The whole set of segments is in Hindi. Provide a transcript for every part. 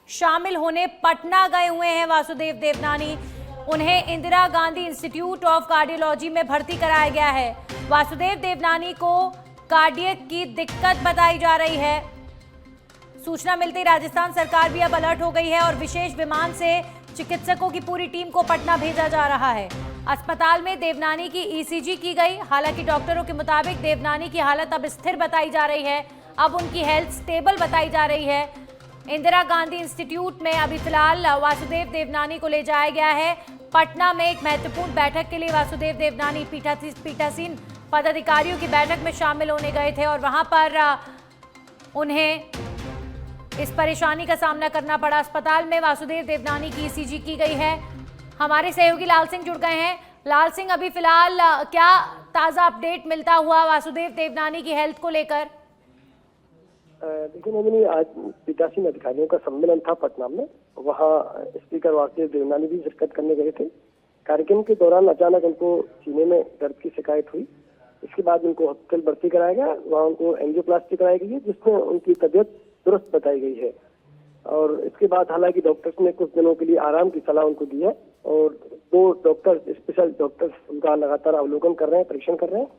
शामिल होने पटना गए हुए हैं वासुदेव देवनानी। उन्हें Indira Gandhi institute of cardiology में भर्ती कराया गया है। वासुदेव देवनानी को कार्डियक की दिक्कत बताई जा रही है। सूचना मिलते ही राजस्थान सरकार भी अब अलर्ट हो गई है और विशेष विमान से चिकित्सकों की पूरी टीम को पटना भेजा जा रहा है। अस्पताल में देवनानी की ईसीजी की गई। हालांकि डॉक्टरों के मुताबिक देवनानी की हालत अब स्थिर बताई जा रही है। अब उनकी हेल्थ स्टेबल बताई जा रही है। इंदिरा गांधी इंस्टीट्यूट में अभी फिलहाल वासुदेव देवनानी को ले जाया गया है। पटना में एक महत्वपूर्ण बैठक के लिए वासुदेव देवनानी पीठासीन पदाधिकारियों की बैठक में शामिल होने गए थे और वहां पर उन्हें इस परेशानी का सामना करना पड़ा। अस्पताल में वासुदेव देवनानी की ईसीजी की गई है। हमारे सहयोगी लाल सिंह जुड़ गए हैं। लाल सिंह, अभी फिलहाल क्या ताजा अपडेट मिलता हुआ वासुदेव देवनानी की हेल्थ को लेकर? देखिए नंदिनी, आज पीठासीन अधिकारियों का सम्मेलन था पटना में। वहाँ स्पीकर वासुदेव देवनानी भी शिरकत करने गए थे। कार्यक्रम के दौरान अचानक उनको सीने में दर्द की शिकायत हुई। इसके बाद उनको हॉस्पिटल भर्ती कराया गया। वहाँ उनको एंजियोप्लास्टी कराई गई है, जिसमें उनकी तबीयत दुरुस्त बताई गई है। और इसके बाद हालांकि डॉक्टर्स ने कुछ दिनों के लिए आराम की सलाह उनको दी है और 2 डॉक्टर, स्पेशल डॉक्टर्स उनका लगातार अवलोकन कर रहे हैं, परीक्षण कर रहे हैं।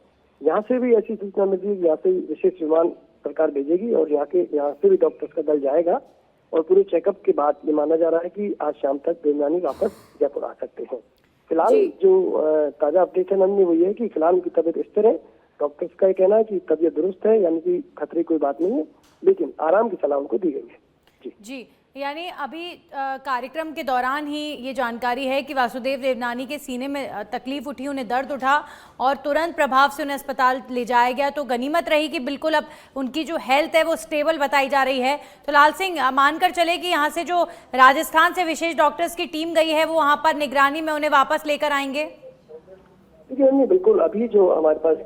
यहाँ से भी ऐसी सूचना मिल रही है, यहाँ से विशेष विमान सरकार भेजेगी और यहाँ से भी डॉक्टर्स का दल जाएगा और पूरे चेकअप के बाद ये माना जा रहा है कि आज शाम तक देवनानी वापस जयपुर आ सकते हैं। फिलहाल जो ताजा अपडेट है नंदनी, वो ये है कि फिलहाल उनकी तबीयत स्थिर है। डॉक्टर्स का ये कहना है कि तबीयत दुरुस्त है, यानी कि खतरे की कोई बात नहीं है, लेकिन आराम की सलाह उनको दी गई है। जी, यानी अभी कार्यक्रम के दौरान ही ये जानकारी है कि वासुदेव देवनानी के सीने में तकलीफ उठी, उन्हें दर्द उठा और तुरंत प्रभाव से उन्हें अस्पताल ले जाया गया। तो गनीमत रही कि बिल्कुल अब उनकी जो हेल्थ है वो स्टेबल बताई जा रही है। तो लाल सिंह, मानकर चले कि यहाँ से जो राजस्थान से विशेष डॉक्टर्स की टीम गई है वो वहाँ पर निगरानी में उन्हें वापस लेकर आएंगे? देखिए बिल्कुल, अभी जो हमारे पास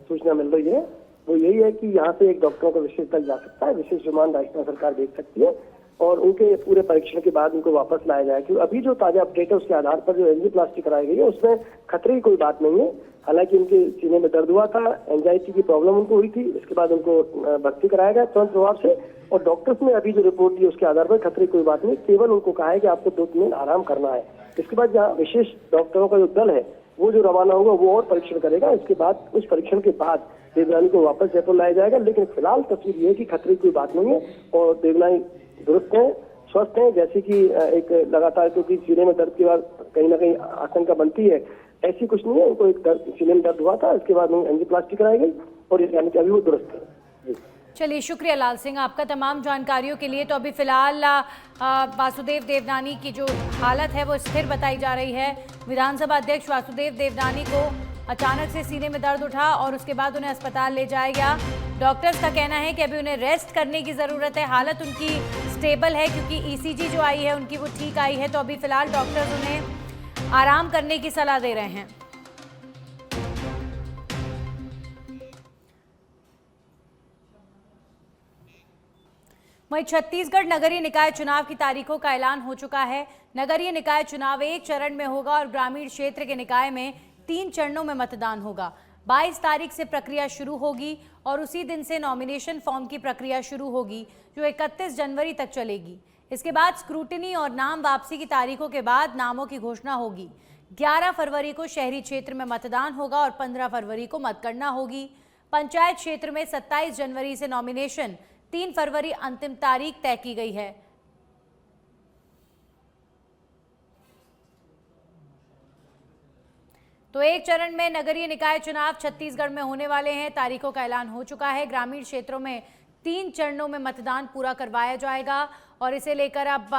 सूचना मिल रही है वो यही है कि यहाँ से एक डॉक्टरों का विशेष दल जा सकता है। विशेष विमान राजस्थान सरकार देख सकती है और उनके पूरे परीक्षण के बाद उनको वापस लाया जाए। क्योंकि अभी जो ताजा अपडेट है उसके आधार पर जो एंजियोप्लास्टी कराई गई है उसमें खतरे की कोई बात नहीं है। हालांकि उनके सीने में दर्द हुआ था, एंजाइटी की प्रॉब्लम उनको हुई थी। इसके बाद उनको भर्ती कराया गया तुरंत प्रभाव से और डॉक्टर्स ने अभी जो रिपोर्ट दी उसके आधार पर खतरे की कोई बात नहीं, केवल उनको कहा है कि आपको 2-3 दिन आराम करना है। इसके बाद जहाँ विशेष डॉक्टरों का जो दल है वो जो रवाना होगा वो और परीक्षण करेगा। इसके बाद उस परीक्षण के बाद देवनानी को वापस जयपुर लाया जाएगा। लेकिन फिलहाल तस्वीर ये है कि खतरे की कोई बात नहीं है और देवनानी दुरुस्त है, स्वस्थ है। जैसे कि एक लगातार, क्योंकि सीने में दर्द के बाद कहीं ना कहीं आशंका बनती है, ऐसी कुछ नहीं है। उनको एक सीने में दर्द हुआ था, इसके बाद एंजियोप्लास्टी कराई गई और यानी कि अभी वो दुरुस्त है। चलिए, शुक्रिया लाल सिंह आपका तमाम जानकारियों के लिए। तो अभी फिलहाल वासुदेव देवनानी की जो हालत है वो स्थिर बताई जा रही है। विधानसभा अध्यक्ष वासुदेव देवनानी को अचानक से सीने में दर्द उठा और उसके बाद उन्हें अस्पताल ले जाया गया। डॉक्टर्स का कहना है कि अभी उन्हें रेस्ट करने की ज़रूरत है। हालत उनकी स्टेबल है क्योंकि ईसीजी जो आई है उनकी वो ठीक आई है। तो अभी फिलहाल डॉक्टर्स उन्हें आराम करने की सलाह दे रहे हैं। वहीं छत्तीसगढ़ नगरीय निकाय चुनाव की तारीखों का ऐलान हो चुका है। नगरीय निकाय चुनाव 1 चरण में होगा और ग्रामीण क्षेत्र के निकाय में 3 चरणों में मतदान होगा। 22 तारीख से प्रक्रिया शुरू होगी और उसी दिन से नॉमिनेशन फॉर्म की प्रक्रिया शुरू होगी जो 31 जनवरी तक चलेगी। इसके बाद स्क्रूटिनी और नाम वापसी की तारीखों के बाद नामों की घोषणा होगी। 11 फरवरी को शहरी क्षेत्र में मतदान होगा और 15 फरवरी को मतगणना होगी। पंचायत क्षेत्र में 27 जनवरी से नॉमिनेशन, 3 फरवरी अंतिम तारीख तय की गई है। तो 1 चरण में नगरीय निकाय चुनाव छत्तीसगढ़ में होने वाले हैं। तारीखों का ऐलान हो चुका है। ग्रामीण क्षेत्रों में 3 चरणों में मतदान पूरा करवाया जाएगा और इसे लेकर अब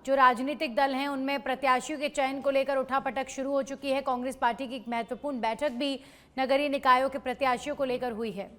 जो राजनीतिक दल हैं उनमें प्रत्याशियों के चयन को लेकर उठापटक शुरू हो चुकी है। कांग्रेस पार्टी की एक महत्वपूर्ण बैठक भी नगरीय निकायों के प्रत्याशियों को लेकर हुई है।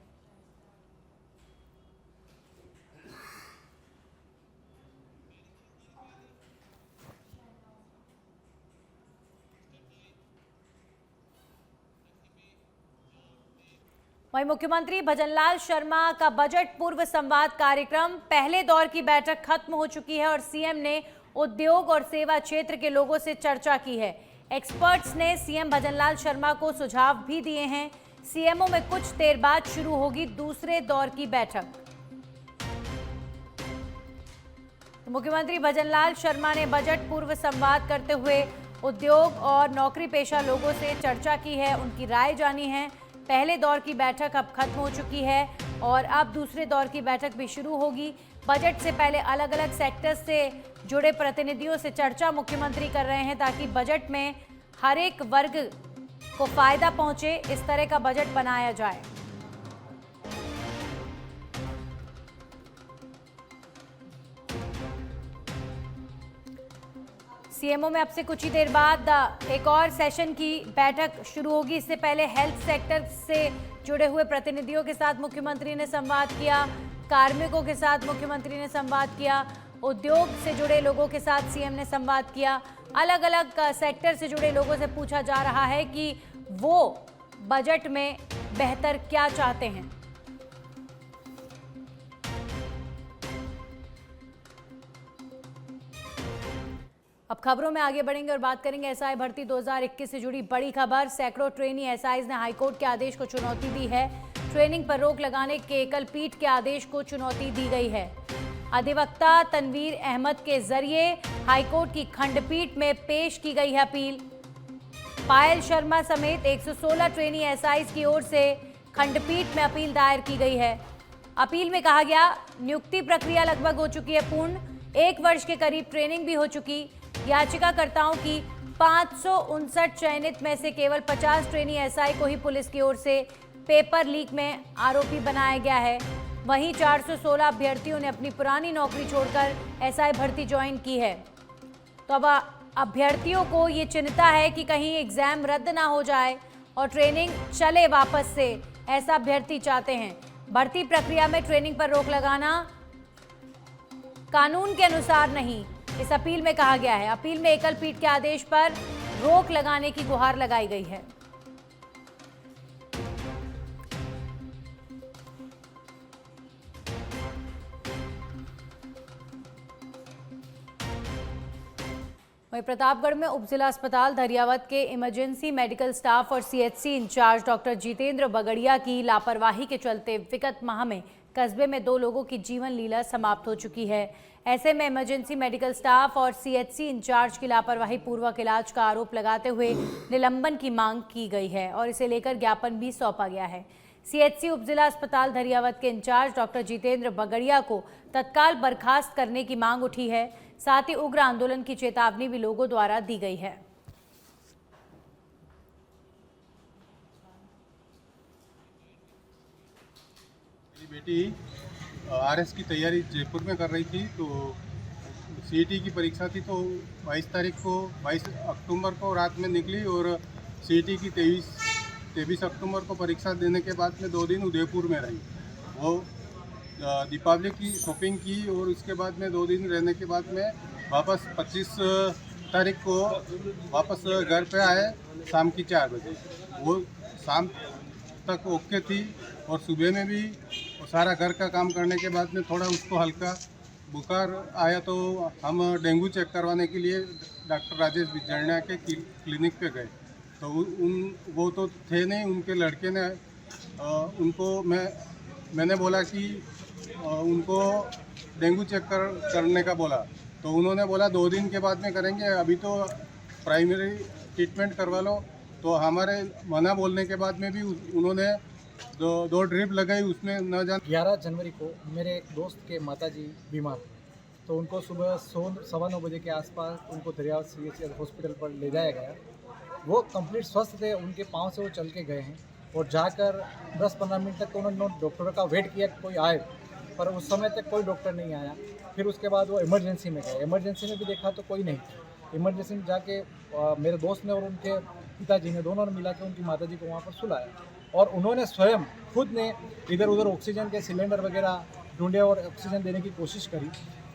वहीं मुख्यमंत्री भजनलाल शर्मा का बजट पूर्व संवाद कार्यक्रम पहले दौर की बैठक खत्म हो चुकी है और सीएम ने उद्योग और सेवा क्षेत्र के लोगों से चर्चा की है। एक्सपर्ट्स ने सीएम भजनलाल शर्मा को सुझाव भी दिए हैं। सीएमओ में कुछ देर बाद शुरू होगी दूसरे दौर की बैठक। मुख्यमंत्री भजनलाल शर्मा ने बजट पूर्व संवाद करते हुए उद्योग और नौकरी पेशा लोगों से चर्चा की है, उनकी राय जानी है। पहले दौर की बैठक अब खत्म हो चुकी है और अब दूसरे दौर की बैठक भी शुरू होगी। बजट से पहले अलग अलग सेक्टर्स से जुड़े प्रतिनिधियों से चर्चा मुख्यमंत्री कर रहे हैं ताकि बजट में हर एक वर्ग को फायदा पहुंचे, इस तरह का बजट बनाया जाए। सीएमओ में अब से कुछ ही देर बाद एक और सेशन की बैठक शुरू होगी। इससे पहले हेल्थ सेक्टर से जुड़े हुए प्रतिनिधियों के साथ मुख्यमंत्री ने संवाद किया, कार्मिकों के साथ मुख्यमंत्री ने संवाद किया, उद्योग से जुड़े लोगों के साथ सीएम ने संवाद किया। अलग अलग सेक्टर से जुड़े लोगों से पूछा जा रहा है कि वो बजट में बेहतर क्या चाहते हैं। अब खबरों में आगे बढ़ेंगे और बात करेंगे एसआई भर्ती 2021 से जुड़ी बड़ी खबर। सैकड़ों ट्रेनी एसआईज ने हाईकोर्ट के आदेश को चुनौती दी है। ट्रेनिंग पर रोक लगाने के एकल पीठ के आदेश को चुनौती दी गई है। अधिवक्ता तनवीर अहमद के जरिए हाईकोर्ट की खंडपीठ में पेश की गई है अपील। पायल शर्मा समेत 116 ट्रेनी एसआईज की ओर से खंडपीठ में अपील दायर की गई है। अपील में कहा गया, नियुक्ति प्रक्रिया लगभग हो चुकी है पूर्ण, 1 वर्ष के करीब ट्रेनिंग भी हो चुकी। याचिकाकर्ताओं की 559 चयनित में से केवल 50 ट्रेनी एसआई को ही पुलिस की ओर से पेपर लीक में आरोपी बनाया गया है। वहीं 416 अभ्यर्थियों ने अपनी पुरानी नौकरी छोड़कर एसआई भर्ती ज्वाइन की है। तो अब अभ्यर्थियों को ये चिंता है कि कहीं एग्जाम रद्द ना हो जाए और ट्रेनिंग चले वापस से, ऐसा अभ्यर्थी चाहते हैं। भर्ती प्रक्रिया में ट्रेनिंग पर रोक लगाना कानून के अनुसार नहीं, इस अपील में कहा गया है। अपील में एकल पीठ के आदेश पर रोक लगाने की गुहार लगाई गई है। वहीं प्रतापगढ़ में उपजिला अस्पताल धरियावत के इमरजेंसी मेडिकल स्टाफ और CHC in-charge doctor Jitendra Bagdiya की लापरवाही के चलते विगत माह में कस्बे में 2 लोगों की जीवन लीला समाप्त हो चुकी है। ऐसे में इमरजेंसी मेडिकल स्टाफ और सीएचसी इंचार्ज की लापरवाही पूर्वक इलाज का आरोप लगाते हुए निलंबन की मांग की गई है और इसे लेकर ज्ञापन भी सौंपा गया है। सीएचसी उपजिला अस्पताल धरियावत के इंचार्ज डॉक्टर जितेंद्र बगड़िया को तत्काल बर्खास्त करने की मांग उठी है। साथ ही उग्र आंदोलन की चेतावनी भी लोगों द्वारा दी गई है। मेरी बेटी आरएस की तैयारी जयपुर में कर रही थी, तो सीईटी की परीक्षा थी, तो 22 अक्टूबर को रात में निकली और सीईटी की 23 अक्टूबर को परीक्षा देने के बाद में 2 दिन उदयपुर में रही। वो दीपावली की शॉपिंग की और उसके बाद में 2 दिन रहने के बाद में वापस 25 तारीख को वापस घर पे आए शाम की 4 बजे। वो शाम तक ओके थी और सुबह में भी सारा घर का काम करने के बाद में थोड़ा उसको हल्का बुखार आया, तो हम डेंगू चेक करवाने के लिए डॉक्टर राजेश बिजड़िया के क्लिनिक पे गए। तो वो तो थे नहीं, उनके लड़के ने उनको मैंने बोला कि उनको डेंगू चेक करने का बोला, तो उन्होंने बोला 2 दिन के बाद में करेंगे, अभी तो प्राइमरी ट्रीटमेंट करवा लो। तो हमारे मना बोलने के बाद में भी उन्होंने दो ड्रिप लगाई, उसमें न जान 11 जनवरी को मेरे एक दोस्त के माताजी बीमार थे, तो उनको सुबह 9:15 बजे के आसपास उनको दरियावत सीएचसी हॉस्पिटल पर ले जाया गया। वो कंप्लीट स्वस्थ थे, उनके पाँव से वो चल के गए हैं और जाकर 10-15 मिनट तक तो उन्होंने डॉक्टरों का वेट किया कि कोई आए, पर उस समय तक कोई डॉक्टर नहीं आया। फिर उसके बाद वो इमरजेंसी में गए, इमरजेंसी में भी देखा तो कोई नहीं। इमरजेंसी में जाके मेरे दोस्त ने और उनके पिताजी ने दोनों ने मिला के उनकी माताजी को वहाँ पर सुलाया और उन्होंने स्वयं खुद ने इधर उधर ऑक्सीजन के सिलेंडर वगैरह ढूंढे और ऑक्सीजन देने की कोशिश करी।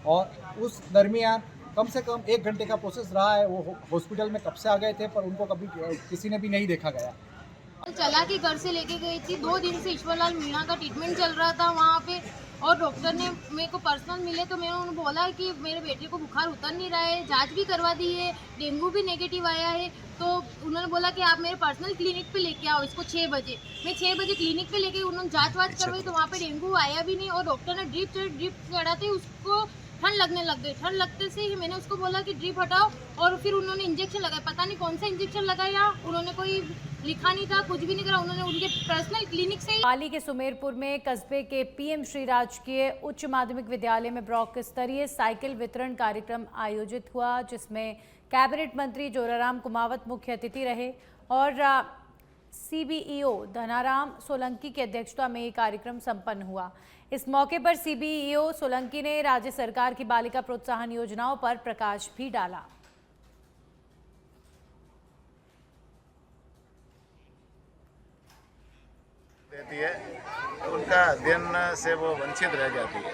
और उस दरमियान कम से कम 1 घंटे का प्रोसेस रहा है। वो हॉस्पिटल में कब से आ गए थे, पर उनको कभी किसी ने भी नहीं देखा गया। चला के घर से लेके गई थी। 2 दिन से ईश्वरलाल मीणा का ट्रीटमेंट चल रहा था वहाँ पे, और डॉक्टर ने मेरे को पर्सनल मिले तो मैंने उन्हें बोला कि मेरे बेटे को बुखार उतर नहीं रहा है, जांच भी करवा दी है, डेंगू भी नेगेटिव आया है। तो उन्होंने बोला कि आप मेरे पर्सनल क्लिनिक पे लेके आओ इसको 6 बजे। मैं 6 बजे क्लिनिक पे लेके उन्होंने जांच वाच करवाई, तो वहाँ पे डेंगू आया भी नहीं और डॉक्टर ने ड्रिप चढ़ाते उसको ठंड लगने लग गई। ठंड लगते से ही मैंने उसको बोला कि ड्रिप हटाओ, और फिर उन्होंने इंजेक्शन लगाया। पता नहीं कौन सा इंजेक्शन लगाया, उन्होंने कोई लिखा नहीं था, कुछ भी नहीं करा। उन्होंने उनके पर्सनल क्लिनिक से ही। पाली के सुमेरपुर में कस्बे के पीएम श्री राजकीय उच्च माध्यमिक विद्यालय में ब्लॉक स्तरीय साइकिल वितरण कार्यक्रम आयोजित हुआ, जिसमें कैबिनेट मंत्री जोराराम कुमावत मुख्य अतिथि रहे और सीबीईओ धनाराम सोलंकी की अध्यक्षता में ये कार्यक्रम संपन्न हुआ। इस मौके पर सीबीईओ सोलंकी ने राज्य सरकार की बालिका प्रोत्साहन योजनाओं पर प्रकाश भी डाला। देती है तो उनका अध्ययन से वो वंचित रह जाती है।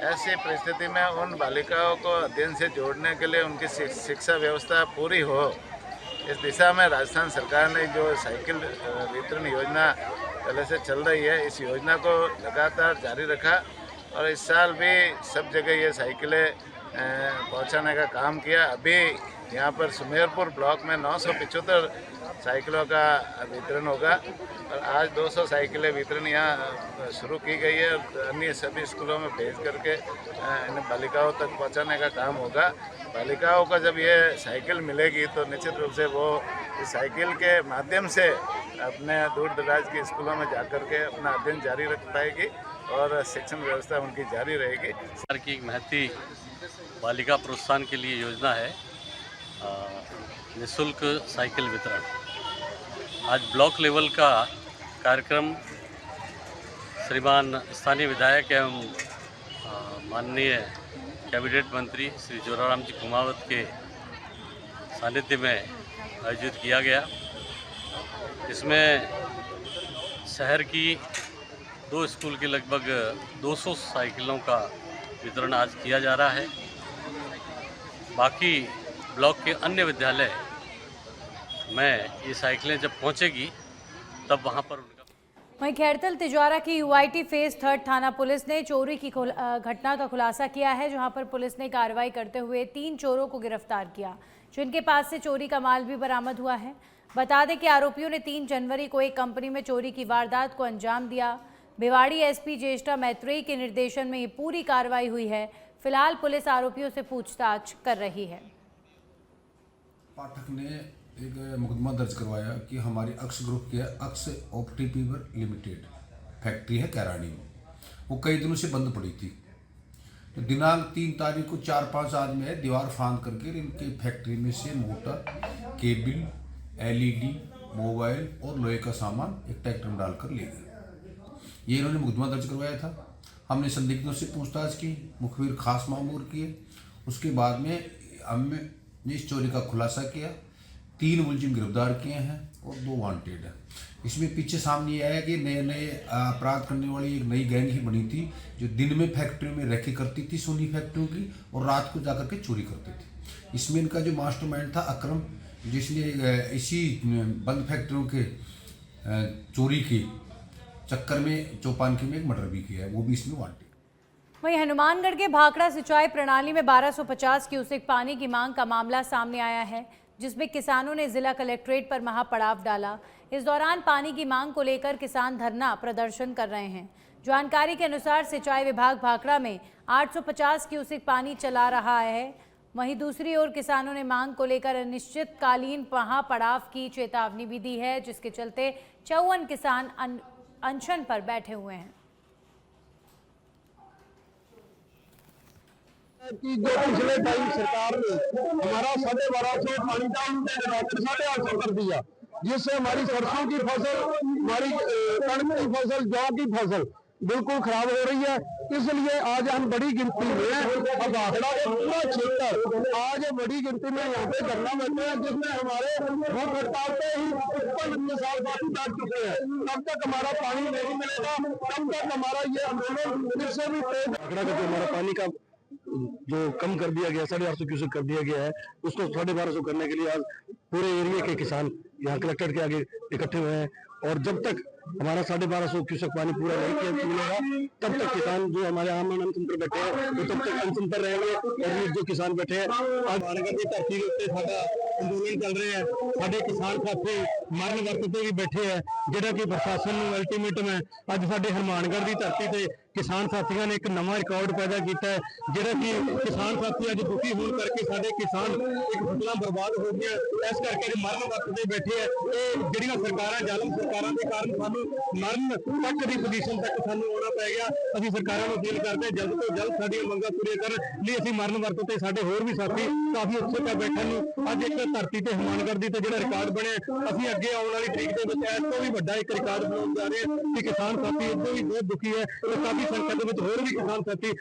ऐसी परिस्थिति में उन बालिकाओं को अध्ययन से जोड़ने के लिए उनकी शिक्षा व्यवस्था पूरी हो, इस दिशा में राजस्थान सरकार ने जो साइकिल वितरण योजना पहले से चल रही है, इस योजना को लगातार जारी रखा और इस साल भी सब जगह ये साइकिलें पहुंचाने का काम किया। अभी यहाँ पर सुमेरपुर ब्लॉक में 975 साइकिलों का वितरण होगा और आज 200 साइकिलें वितरण यहाँ शुरू की गई है और अन्य सभी स्कूलों में भेज करके इन बालिकाओं तक पहुँचाने का काम होगा। बालिकाओं को जब ये साइकिल मिलेगी तो निश्चित रूप से वो इस साइकिल के माध्यम से अपने दूर दराज के स्कूलों में जाकर के अपना अध्ययन जारी रख पाएगी और शिक्षण व्यवस्था उनकी जारी रहेगी। सरकार की एक महती बालिका प्रोत्साहन के लिए योजना है निःशुल्क साइकिल वितरण। आज ब्लॉक लेवल का कार्यक्रम श्रीमान स्थानीय विधायक एवं माननीय कैबिनेट मंत्री श्री जोराराम जी कुमावत के सानिध्य में आयोजित किया गया। इसमें शहर की 2 स्कूल के लगभग 200 साइकिलों का वितरण आज किया जा रहा है। बाकी ब्लॉक के अन्य विद्यालय में ये साइकिलें जब पहुंचेगी तब वहां पर उनका। वहीं खैरतल तिजवारा की यूआईटी फेज 3 थाना पुलिस ने चोरी की घटना का खुलासा किया है, जहां पर पुलिस ने कार्रवाई करते हुए 3 चोरों को गिरफ्तार किया, जिनके पास से चोरी का माल भी बरामद हुआ है। बता दें कि आरोपियों ने 3 जनवरी को एक कंपनी में चोरी की वारदात को अंजाम दिया। भिवाड़ी एसपी ज्येष्ठा मैत्रेयी के निर्देशन में ये पूरी कार्रवाई हुई है। फिलहाल पुलिस आरोपियों से पूछताछ कर रही है। पाठक ने एक मुकदमा दर्ज करवाया कि हमारी अक्स ग्रुप के अक्स ऑप्टिपीवर लिमिटेड फैक्ट्री है कैरानी में, वो कई दिनों से बंद पड़ी थी। तो दिनांक 3 तारीख को 4-5 आदमी दीवार फांद करके इनके फैक्ट्री में से मोटर, केबल, एलईडी, मोबाइल और लोहे का सामान एक ट्रैक्टर में डालकर ले गए। ये इन्होंने मुकदमा दर्ज करवाया था। हमने संदिग्धों से पूछताछ की, मुखबिर खास मामूर किए। उसके बाद में हमने इस चोरी का खुलासा किया। 3 मुलजिम गिरफ्तार किए हैं और 2 वांटेड हैं। इसमें पीछे सामने ये आया कि नए अपराध करने वाली एक नई गैंग ही बनी थी, जो दिन में फैक्ट्री में रैकी करती थी सोनी फैक्ट्रियों की और रात को जाकर के चोरी करती थी। इसमें इनका जो मास्टरमाइंड था अकरम, जिसने इसी बंद फैक्ट्रियों के चोरी के चक्कर में चौपानकी में एक मर्डर भी किया है, वो भी इसमें वांटेड। वहीं हनुमानगढ़ के भाखड़ा सिंचाई प्रणाली में 1250 क्यूसेक पानी की मांग का मामला सामने आया है, जिसमें किसानों ने जिला कलेक्ट्रेट पर महापड़ाव डाला। इस दौरान पानी की मांग को लेकर किसान धरना प्रदर्शन कर रहे हैं। जानकारी के अनुसार सिंचाई विभाग भाखड़ा में 850 क्यूसेक पानी चला रहा है। वहीं दूसरी ओर किसानों ने मांग को लेकर अनिश्चितकालीन महापड़ाव की चेतावनी भी दी है, जिसके चलते 54 किसान अनशन पर बैठे हुए हैं। कि जो पिछले टाइम सरकार ने हमारा 1250 पानी का 850 कर दिया, जिससे हमारी सरसों की फसल, हमारी कणक की फसल, जौ की फसल बिल्कुल खराब हो रही है। इसलिए आज हम बड़ी गिनती में भाखड़ा के पूरा क्षेत्र आज बड़ी गिनती में यहाँ पे धरना बैठे हैं, जिसमें हमारे भूख हड़ताल पे ही 55 साल पानी बैठ चुके हैं। तब तक हमारा पानी नहीं मिलेगा, तब तक हमारा ये आंदोलन फिर भी भाखड़ा का जो हमारा पानी का जो कम कर दिया गया 850 क्यूसेक कर दिया गया है, उसको 1250 करने के लिए आज पूरे एरिया के किसान यहाँ कलेक्टर के आगे इकट्ठे हुए हैं। और जब तक हमारा 1250 क्यूसेक पानी पूरा नहीं मिलेगा, तब तक किसान जो हमारे आम अनशन पर बैठे हैं वो तब तक अनशन पर रहेंगे। और ये जो किसान बैठे हैं आज हनुमानगढ़ की धरती के उत्ते साडा अंदोलन चल रहे हैं। साडे किसान साथी मरण वर्त ते भी बैठे हैं, जिहड़ा कि प्रशासन नूं अल्टीमेटम है। अज साडे हनुमानगढ़ की धरती से ਕਿਸਾਨ ਸਾਥੀਆਂ ਨੇ ਇੱਕ ਨਵਾਂ ਰਿਕਾਰਡ ਪੈਦਾ ਕੀਤਾ ਹੈ, ਜਿਹੜਾ ਕਿ ਕਿਸਾਨ ਸਾਥੀ ਅੱਜ ਦੁਖੀ ਹੋਣ ਕਰਕੇ ਸਾਡੇ ਕਿਸਾਨ ਇੱਕ ਫਸਲਾਂ ਬਰਬਾਦ ਹੋ ਗਈਆਂ, ਇਸ ਕਰਕੇ ਅੱਜ ਮਰਨ ਵਰਤ ਤੇ ਬੈਠੇ ਆ। ਇਹ ਜਿਹੜੀਆਂ ਸਰਕਾਰਾਂ ਜ਼ਾਲਮ ਸਰਕਾਰਾਂ ਦੇ ਕਾਰਨ ਸਾਨੂੰ ਮਰਨ ਤੱਕ ਦੀ ਪੋਜੀਸ਼ਨ ਤੱਕ ਸਾਨੂੰ ਆਉਣਾ ਪੈ ਗਿਆ। ਅਸੀਂ ਸਰਕਾਰਾਂ ਨੂੰ ਅਪੀਲ ਕਰਦੇ ਜਲਦ ਤੋਂ ਜਲਦ ਸਾਡੀਆਂ ਮੰਗਾਂ ਪੂਰੀਆਂ ਕਰਨ ਲਈ ਅਸੀਂ ਮਰਨ ਵਰਤ ਤੇ ਸਾਡੇ ਹੋਰ ਵੀ ਸਾਥੀ ਕਾਫੀ ਉਤਸੁਕ ਹੈ ਬੈਠਣ ਨੂੰ। ਅੱਜ ਇੱਕ ਧਰਤੀ ਤੇ ਹਮਾਨਗੜ੍ਹ ਦੀ ਤੇ ਜਿਹੜਾ ਰਿਕਾਰਡ ਬਣਿਆ, ਅਸੀਂ ਅੱਗੇ ਆਉਣ ਵਾਲੀ ਤਰੀਕ ਦੇ ਵਿੱਚ ਇਸ ਤੋਂ ਵੀ ਵੱਡਾ ਇੱਕ ਰਿਕਾਰਡ ਬਣਾਉਣ ਜਾ ਰਹੇ ਹਾਂ ਕਿ किसान साथी इतने भी बहुत दुखी है और काफी संख्या में और भी किसान साथी।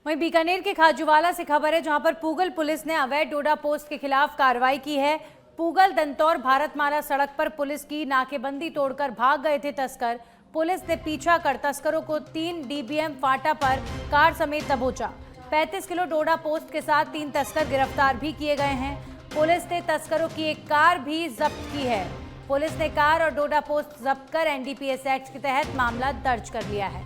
वहीं बीकानेर के खाजूवाला से खबर है, जहां पर पूगल पुलिस ने अवैध डोडा पोस्ट के खिलाफ कार्रवाई की है। पूगल दंतौर भारतमाला सड़क पर पुलिस की नाकेबंदी तोड़कर भाग गए थे तस्कर। पुलिस ने पीछा कर तस्करों को 3 DBM फाटा पर कार समेत दबोचा। 35 किलो डोडा पोस्ट के साथ 3 तस्कर गिरफ्तार भी किए गए हैं। पुलिस ने तस्करों की एक कार भी जब्त की है। पुलिस ने कार और डोडा पोस्ट जब्त कर NDPS एक्ट के तहत मामला दर्ज कर लिया है।